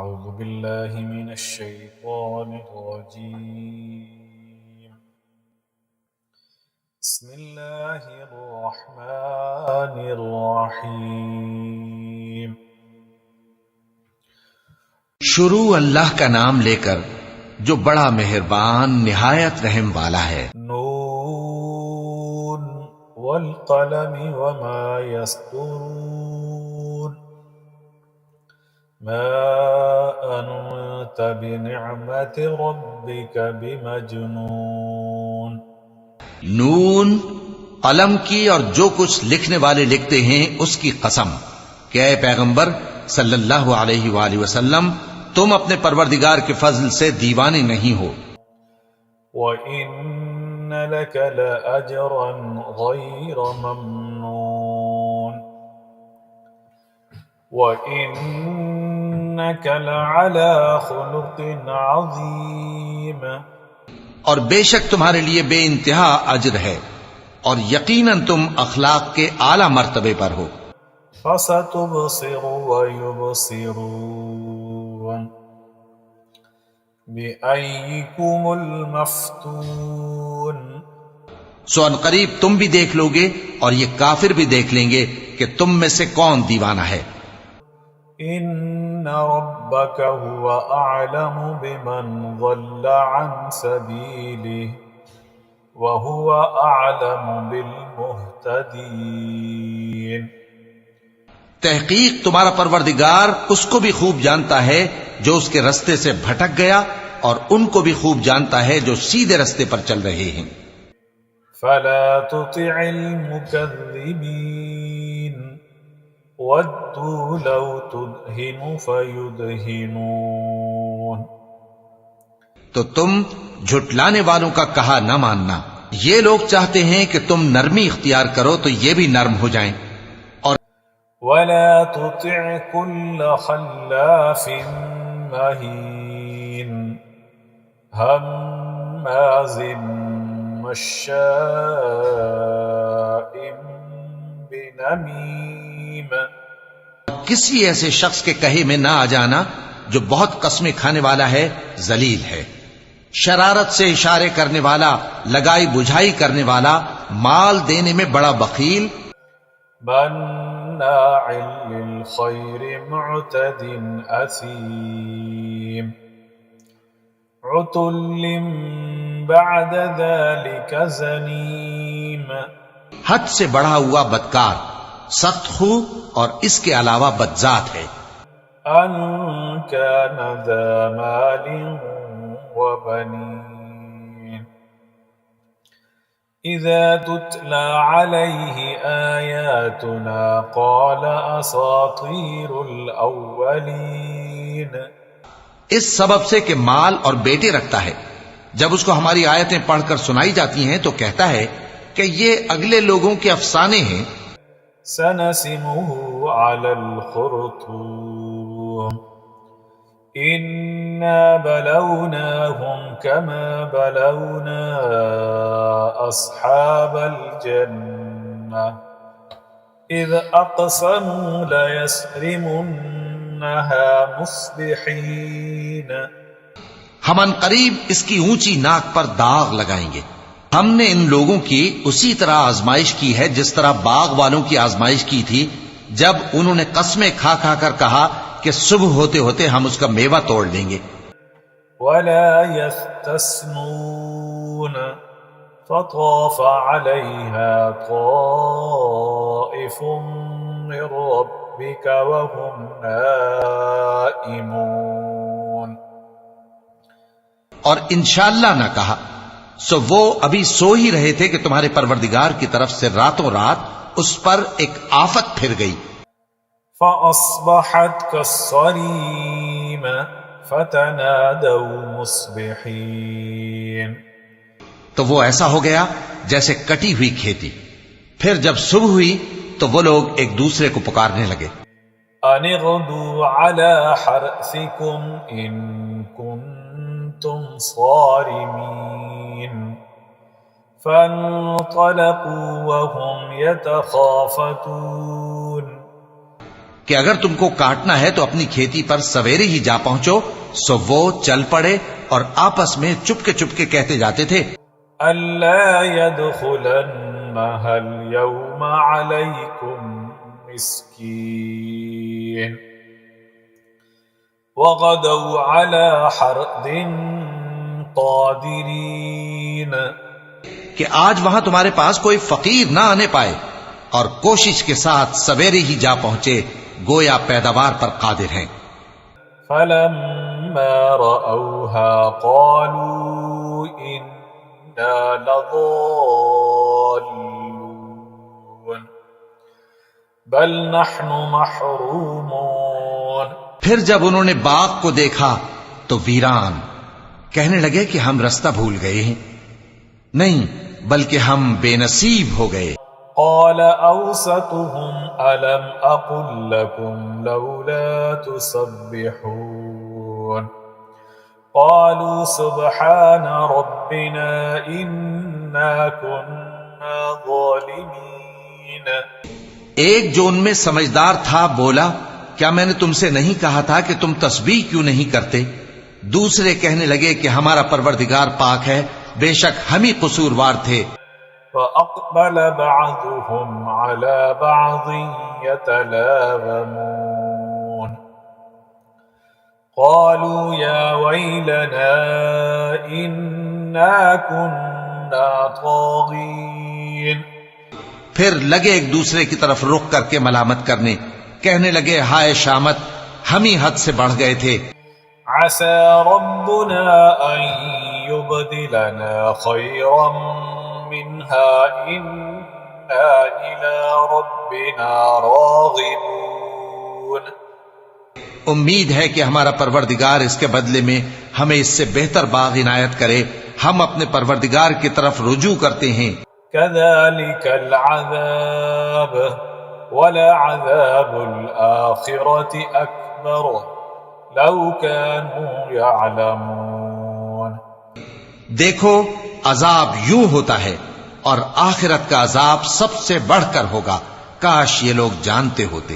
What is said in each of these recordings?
أعوذ بالله من الشيطان الرجيم. بسم الله الرحمن الرحيم. شروع اللہ کا نام لے کر جو بڑا مہربان نہایت رحم والا ہے۔ نون والقلم وما يسطرون ما أنت بنعمة ربك بمجنون۔ نون، قلم کی اور جو کچھ لکھنے والے لکھتے ہیں اس کی قسم کہ اے پیغمبر صلی اللہ علیہ وآلہ وسلم تم اپنے پروردگار کے فضل سے دیوانے نہیں ہو۔ وَإِنَّ لَكَ لَأَجْرًا غَيْرَ مَمْنُونٍ وَإِنَّكَ لَعَلَى خُلُقٍ عَظِيمٍ۔ اور بے شک تمہارے لیے بے انتہا اجر ہے اور یقیناً تم اخلاق کے اعلی مرتبے پر ہو۔ فَسَتُبْصِرُ وَيُبْصِرُونَ بِأَيِّكُمُ الْمَفْتُونُ۔ سو ان قریب تم بھی دیکھ لو گے اور یہ کافر بھی دیکھ لیں گے کہ تم میں سے کون دیوانہ ہے۔ إن ربك هو أعلم بمن ضل عن سبيله وهو أعلم بالمهتدين۔ تحقیق تمہارا پروردگار اس کو بھی خوب جانتا ہے جو اس کے رستے سے بھٹک گیا اور ان کو بھی خوب جانتا ہے جو سیدھے رستے پر چل رہے ہیں۔ فلا تطع المكذبين ودوا لو تدهن فيدهنون۔ تو تم جھٹلانے والوں کا کہا نہ ماننا، یہ لوگ چاہتے ہیں کہ تم نرمی اختیار کرو تو یہ بھی نرم ہو جائیں۔ اور ولا تطع كل خلاف مهين هماز مشاء بنميم۔ کسی ایسے شخص کے کہے میں نہ آ جانا جو بہت قسمیں کھانے والا ہے، ذلیل ہے، شرارت سے اشارے کرنے والا، لگائی بجھائی کرنے والا، مال دینے میں بڑا بخیل، مناع للخير معتد أثيم عتل بعد ذلك زنيم۔ حد سے بڑھا ہوا بدکار، سخت خو اور اس کے علاوہ بدذات ہے۔ أن كان ذا مال وبنين إذا تتلى عليه آياتنا قال أساطير الأولين۔ اس سبب سے کہ مال اور بیٹے رکھتا ہے، جب اس کو ہماری آیتیں پڑھ کر سنائی جاتی ہیں تو کہتا ہے کہ یہ اگلے لوگوں کے افسانے ہیں۔ سنسمه على الخرطوم إنا بلوناهم كما بلونا أصحاب الجنة إذ أقسموا ليسرمنها مصبحين۔ ہم ان قریب اس کی اونچی ناک پر داغ لگائیں گے۔ ہم نے ان لوگوں کی اسی طرح آزمائش کی ہے جس طرح باغ والوں کی آزمائش کی تھی جب انہوں نے قسمیں کھا کھا کر کہا کہ صبح ہوتے ہوتے ہم اس کا میوہ توڑ لیں گے۔ ولا يستثنون فطاف عليها طائف من ربك وهم نائمون۔ اور انشاءاللہ نہ کہا، سو وہ ابھی سو ہی رہے تھے کہ تمہارے پروردگار کی طرف سے راتوں رات اس پر ایک آفت پھر گئی۔ فأصبحت كالصريم فتنادوا مصبحين۔ تو وہ ایسا ہو گیا جیسے کٹی ہوئی کھیتی۔ پھر جب صبح ہوئی تو وہ لوگ ایک دوسرے کو پکارنے لگے، أن اغدوا على حرثكم إن كنتم صارمين۔ فانطلقوا وهم يتخافتون۔ کہ اگر تم کو کاٹنا ہے تو اپنی کھیتی پر سویرے ہی جا پہنچو. سو وہ چل پڑے اور آپس میں چپکے کہتے جاتے تھے ألا يدخلنها اليوم عليكم مسكين وغدوا على حرد قادرين کہ آج وہاں تمہارے پاس کوئی فقیر نہ آنے پائے، اور کوشش کے ساتھ سویرے ہی جا پہنچے گویا پیداوار پر قادر ہیں. فلما رأوها قالوا إنا لضالون بل نحن محرومون. پھر جب انہوں نے باغ کو دیکھا تو ویران، کہنے لگے کہ ہم رستہ بھول گئے ہیں. نہیں، بلکہ ہم بے نصیب ہو گئے. قال أوسطهم ألم أقل لكم لولا تسبحون قالوا سبحان ربنا إنا كنا ظالمين. ایک جو ان میں سمجھدار تھا بولا، کیا میں نے تم سے نہیں کہا تھا کہ تم تسبیح کیوں نہیں کرتے؟ دوسرے کہنے لگے کہ ہمارا پروردگار پاک ہے، بے شک ہم ہی قصوروار تھے. فأقبل بعضهم على بعض يتلاومون قالوا يا ويلنا إنا كنا طاغين. پھر لگے ایک دوسرے کی طرف رخ کر کے ملامت کرنے، کہنے لگے ہائے شامت، ہم ہی حد سے بڑھ گئے تھے. عسى ربنا أن يبدلنا خيرا منها إنا إلى ربنا راغبون. امید ہے کہ ہمارا پروردگار اس کے بدلے میں ہمیں اس سے بہتر باغ عنایت کرے، ہم اپنے پروردگار کی طرف رجوع کرتے ہیں. كذلك العذاب ولعذاب الآخرة أكبر لو كانوا يعلمون. دیکھو عذاب یوں ہوتا ہے اور آخرت کا عذاب سب سے بڑھ کر ہوگا، کاش یہ لوگ جانتے ہوتے.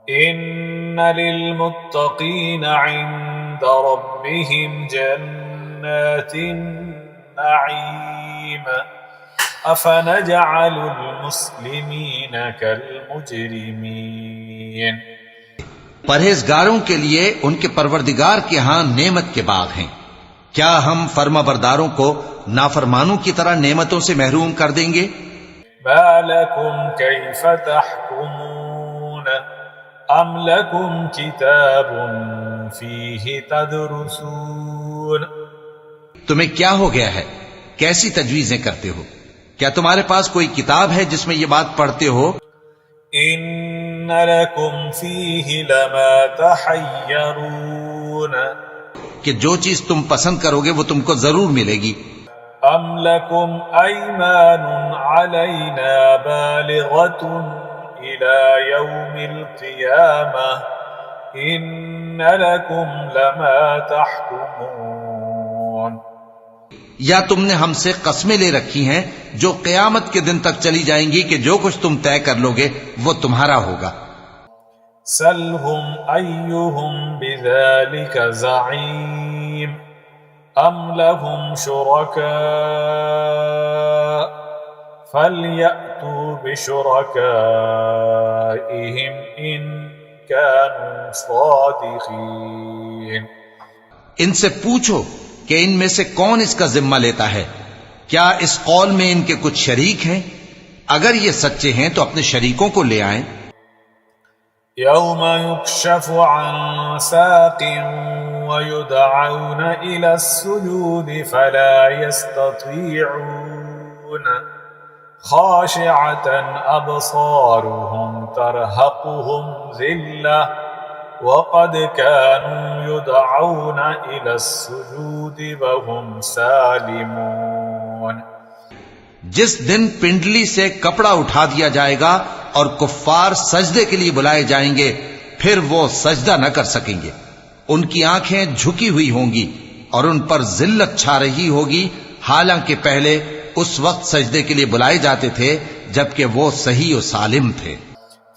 إن للمتقين عند ربهم جنات النعيم أفنجعل المسلمين كالمجرمين. پرہیزگاروں کے لیے ان کے پروردگار کے ہاں نعمت کے باغ ہیں، کیا ہم فرما برداروں کو نافرمانوں کی طرح نعمتوں سے محروم کر دیں گے؟ ما لكم كيف تحكمون أم لكم كتاب فيه تدرسون. تمہیں کیا ہو گیا ہے؟ کیسی تجویزیں کرتے ہو؟ کیا تمہارے پاس کوئی کتاب ہے جس میں یہ بات پڑھتے ہو؟ إن لكم فيه لما تحيرون کہ جو چیز تم پسند کرو گے وہ تم کو ضرور ملے گی. أم لكم أيمان علينا بالغة إلى يوم القيامة إن لكم لما تحكمون. یا تم نے ہم سے قسمیں لے رکھی ہیں جو قیامت کے دن تک چلی جائیں گی کہ جو کچھ تم طے کر لو گے وہ تمہارا ہوگا. سلهم أيهم بذلك زعيم أم لهم شركاء فليأتوا بشركائهم إن كانوا صادقين. ان سے پوچھو کہ ان میں سے کون اس کا ذمہ لیتا ہے، کیا اس قول میں ان کے کچھ شریک ہیں؟ اگر یہ سچے ہیں تو اپنے شریکوں کو لے آئیں. يوم يكشف عن ساق ويدعون إلى السجود فلا يستطيعون خاشعة أبصارهم ترهقهم ذلة وقد كانوا يدعون إلى السجود وهم سالمون. جس دن پنڈلی سے کپڑا اٹھا دیا جائے گا اور کفار سجدے کے لیے بلائے جائیں گے، پھر وہ سجدہ نہ کر سکیں گے. ان کی آنکھیں جھکی ہوئی ہوں گی اور ان پر ذلت چھا رہی ہوگی، حالانکہ پہلے اس وقت سجدے کے لیے بلائے جاتے تھے جبکہ وہ صحیح و سالم تھے.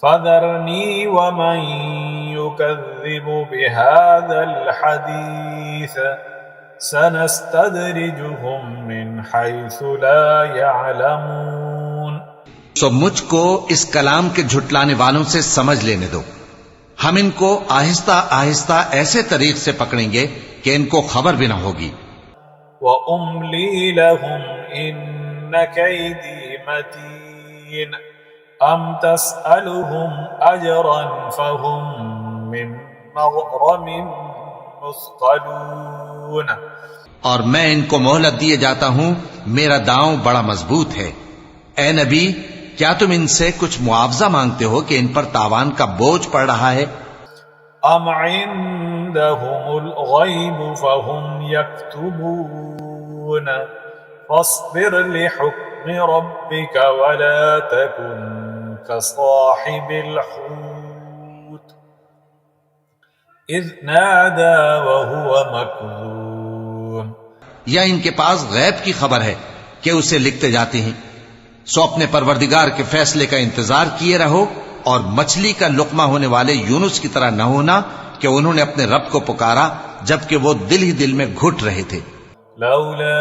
فذرني ومن يكذب بهذا الحديث سنستدرجهم من حيث لا يعلمون. سو مجھ کو اس کلام کے جھٹلانے والوں سے سمجھ لینے دو. ہم ان کو آہستہ آہستہ ایسے طریق سے پکڑیں گے کہ ان کو خبر بھی نہ ہوگی. وَأُمْلِي لَهُمْ إِنَّ كَيْدِي مَتِينٌ أَمْ تَسْأَلُهُمْ أَجْرًا فَهُمْ مِنْ مَغْرَمٍ مُثْقَلُونَ. اور میں ان کو مہلت دیے جاتا ہوں، میرا داؤں بڑا مضبوط ہے. اے نبی، کیا تم ان سے کچھ معاوضہ مانگتے ہو کہ ان پر تاوان کا بوجھ پڑ رہا ہے؟ أَمْ عِندَهُمُ الْغَيْبُ فَهُمْ يَكْتُبُونَ فَاصْبِرْ لِحُكْمِ رَبِّكَ وَلَا تَكُنْ كَصَاحِبِ الْحُوتِ إِذْ نَادَى وَهُوَ مَكْظُومٌ. یا ان کے پاس غیب کی خبر ہے کہ اسے لکھتے جاتے ہیں. سو اپنے پروردگار کے فیصلے کا انتظار کیے رہو اور مچھلی کا لقمہ ہونے والے یونس کی طرح نہ ہونا کہ انہوں نے اپنے رب کو پکارا جبکہ وہ دل ہی دل میں گھٹ رہے تھے. لولا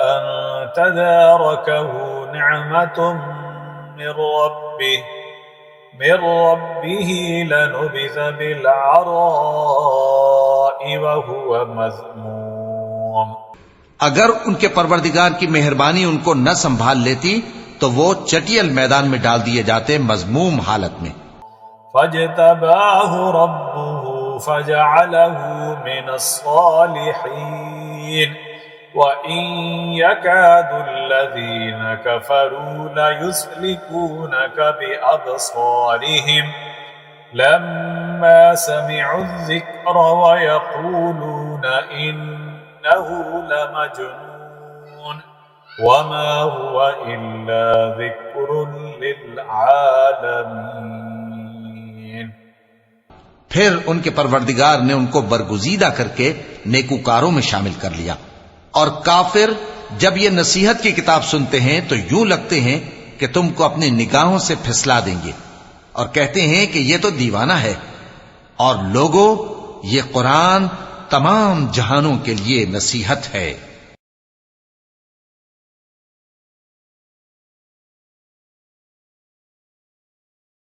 أن تداركه نعمة من ربه لنبذ بالعراء وهو مذموم. اگر ان کے پروردگار کی مہربانی ان کو نہ سنبھال لیتی تو وہ چٹیل میدان میں ڈال دیے جاتے مذموم حالت میں. فاجتباه ربه فجعله من الصالحين وإن يكاد الذين كفروا ليزلقونك بأبصارهم لما سمعوا الذكر ويقولون إنه لمجنون وما هو إلا ذكر للعالمين. پھر ان کے پروردگار نے ان کو برگزیدہ کر کے نیکوکاروں میں شامل کر لیا. اور کافر جب یہ نصیحت کی کتاب سنتے ہیں تو یوں لگتے ہیں کہ تم کو اپنی نگاہوں سے پھسلا دیں گے اور کہتے ہیں کہ یہ تو دیوانہ ہے. اور لوگوں، یہ قرآن تمام جہانوں کے لیے نصیحت ہے.